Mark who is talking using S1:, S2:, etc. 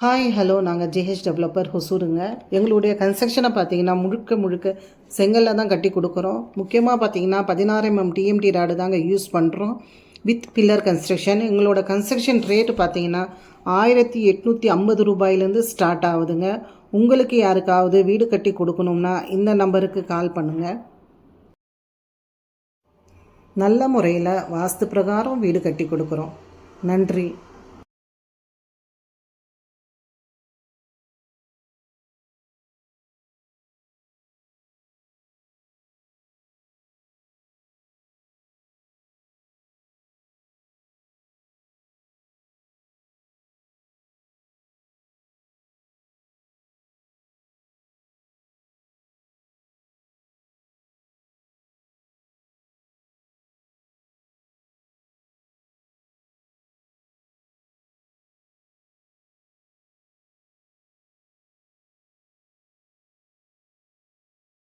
S1: Hi hello நாங்கள் GH developer ஹொசூருங்க. எங்களுடைய கன்ஸ்ட்ரக்ஷனை பார்த்தீங்கன்னா முழுக்க முழுக்க செங்கல்ல தான் கட்டி கொடுக்குறோம். முக்கியமாக பார்த்தீங்கன்னா 16 mm டிஎம்டி ராடு தாங்க யூஸ் பண்ணுறோம். With pillar construction. எங்களோட கன்ஸ்ட்ரக்ஷன் ரேட்டு பார்த்தீங்கன்னா 1850 ரூபாயிலேருந்து ஸ்டார்ட் ஆகுதுங்க. உங்களுக்கு யாருக்காவது வீடு கட்டி கொடுக்கணும்னா இந்த நம்பருக்கு கால் பண்ணுங்கள். நல்ல முறையில் வாஸ்து பிரகாரம் வீடு கட்டி கொடுக்குறோம். நன்றி.